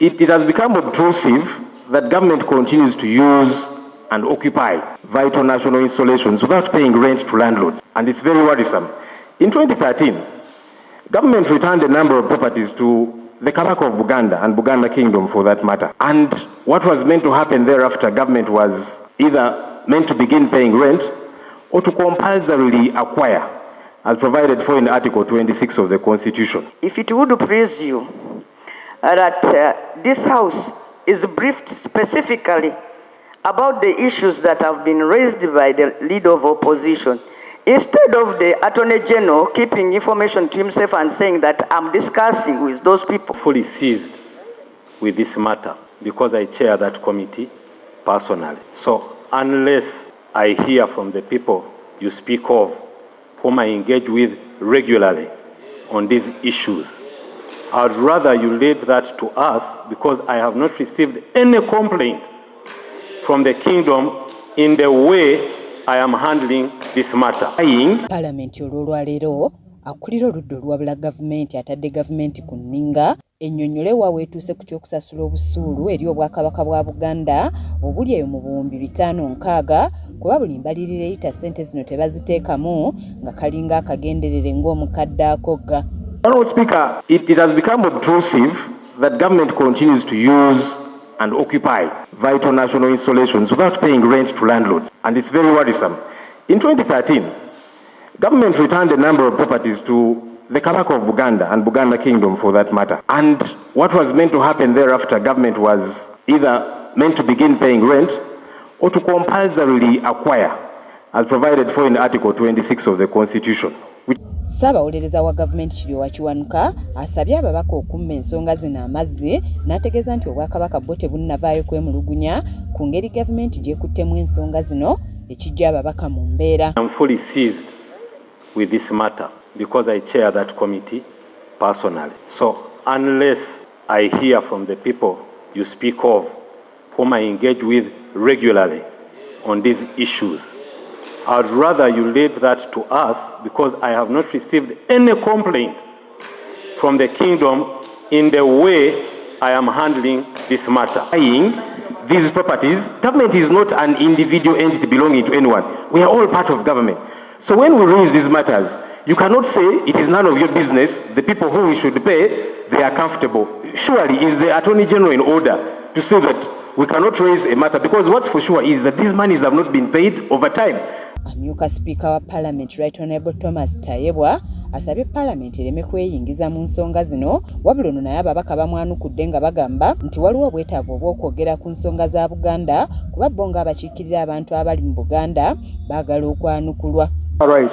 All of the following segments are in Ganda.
It has become obtrusive that government continues to use and occupy vital national installations without paying rent to landlords, and it's very worrisome. In 2013, government returned a number of properties to the Kabaka of Buganda and Buganda Kingdom for that matter. And what was meant to happen thereafter, government was either meant to begin paying rent or to compulsorily acquire, as provided for in Article 26 of the Constitution. If it would please you that this House is briefed specifically about the issues that have been raised by the leader of opposition, instead of the Attorney General keeping information to himself and saying that I'm discussing with those people. Fully seized with this matter because I chair that committee personally. So unless I hear from the people you speak of, whom I engage with regularly on these issues, I'd rather you leave that to us, because I have not received any complaint from the kingdom in the way I am handling this matter. Parliament olwaleero akulira oludda olwabula gavumenti atadde gavumenti ku nninga ennyonnyole wa weetuuse ku ky'okusasula obusuulu eri obwakabaka bwa Buganda obuli eyo mu 560 kuba buli mbalirira eyita ssente zino tebaziteekamu nga kalinga akagenderere ng'omukadde akogga. Honourable Speaker, it has become obtrusive that government continues to use and occupy vital national installations without paying rent to landlords, and it's very worrisome. In 2013, government returned a number of properties to the Kabaka of Buganda and Buganda Kingdom for that matter. And what was meant to happen thereafter, government was either meant to begin paying rent or to compulsorily acquire, as provided for in Article 26 of the Constitution. Ssaabawolereza wa gavumenti Kiryowa Kiwanuka asabye ababaka okumma ensonga zino amazzi n'ategeeza nti obwakabaka bwo tebunnavaayo kwemulugunya ku ngeri gavumenti gyekuttemu ensonga zino ekijja ababaka mu mbeera. I'm fully seized with this matter because I chair that committee personally. So unless I hear from the people you speak of, whom I engage with regularly on these issues, I'd rather you leave that to us, because I have not received any complaint from the kingdom in the way I am handling this matter. These properties, government is not an individual entity belonging to anyone. We are all part of government. So when we raise these matters, you cannot say it is none of your business. The people who we should pay, they are comfortable. Surely is the Attorney General in order to say that we cannot raise a matter, because what's for sure is that these monies have not been paid over time. Amyuka Speaker wa Parliament Right Honourable Thomas Tayebwa asabye Parliament ereme kweyingiza mu nsonga zino, wabula ono naye ababaka bamwanukudde nga bagamba nti waliwo obwetaavu obw'okwogera ku nsonga za Buganda kuba bo nga abakiikirira abantu abali mu Buganda baagala okwanukulwa. Right.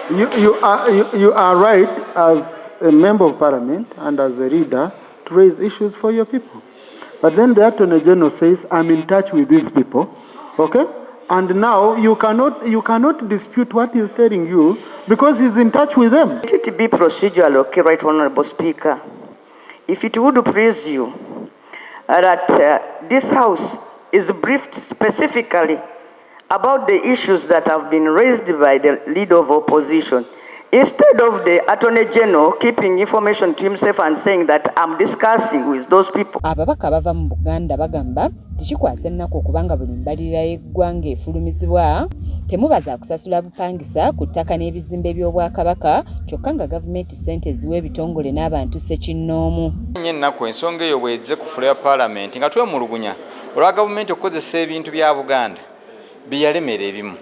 You are right as a member of Parliament and as a leader to raise issues for your people. But then the Attorney General says, I'm in touch with these people, okay? And now you cannot dispute what he's telling you because he's in touch with them. Let it be procedural, okay, Right Honourable Speaker. If it would please you that this House is briefed specifically about the issues that have been raised by the leader of opposition, instead of the Attorney General keeping information to himself and saying that I'm discussing with those people. Ababaka bava mu Buganda bagamba tikikwasa ennaku okubanga buli mbalirira y'eggwanga efulumizibwa temubaza kusasula bupangisa ku ttaka n'ebizimbe by'obwakabaka kyokka nga gavumenti ssente ziwa ebitongole n'abantu ssekinnoomu. Ennaku ensonga eyo bw'ejje ku fula ya Parliament nga twemulugunya olwa gavumenti okukozesa ebintu bya Buganda byeyalemera ebimu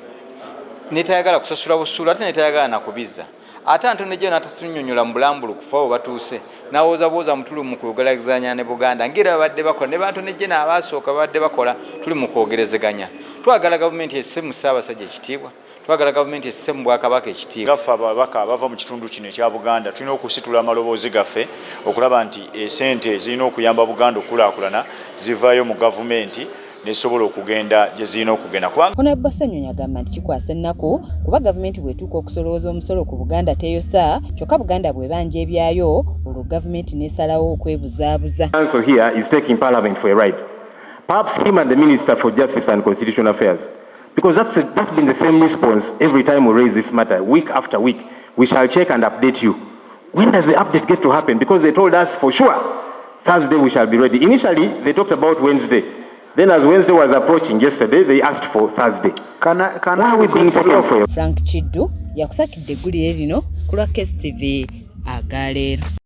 netayagala kusasula busuulu ate netayagala nakubiza ate Attorney General atatunyonyola mu bulambulu kufa we batuuse nawoozabuuza mutuli mu kwogerezeganya ne Buganda ngera babadde bakola ne Attorney General abasooka babadde bakola tuli mu kwogerezeganya. Twagala gavumenti esse mu Ssaabasajja ekitiibwa, twagala gavumenti esse mu Bwakabaka ekitiibwa. Gaffe ababaka bava mu kitundu kino ekya Buganda tulina okusitula amaloboozi gaffe okulaba nti esente zirina okuyamba Buganda okulaakulana zivaayo mu gavumenti nesobola okugenda gye zirina okugenda. Honourable Ssennyonyi agamba nti kikwasa ennaku kuba gavumenti bw'etuuka okusolooza omusolo ku Buganda teyosa kyokka Buganda bw'ebanja ebyayo olwo gavumenti n'esalawo okwebuzaabuza. So here is taking Parliament for a ride. Perhaps him and the Minister for Justice and Constitutional Affairs, because that's been the same response every time we raise this matter, week after week. We shall check and update you. When does the update get to happen? Because they told us for sure Thursday we shall be ready. Initially, they talked about Wednesday. Then as Wednesday was approaching yesterday, they asked for Thursday. Can Why are we being taken for? Frank Chiddu yakusakidde eggulire lino ku lwa KSTV Agaleero.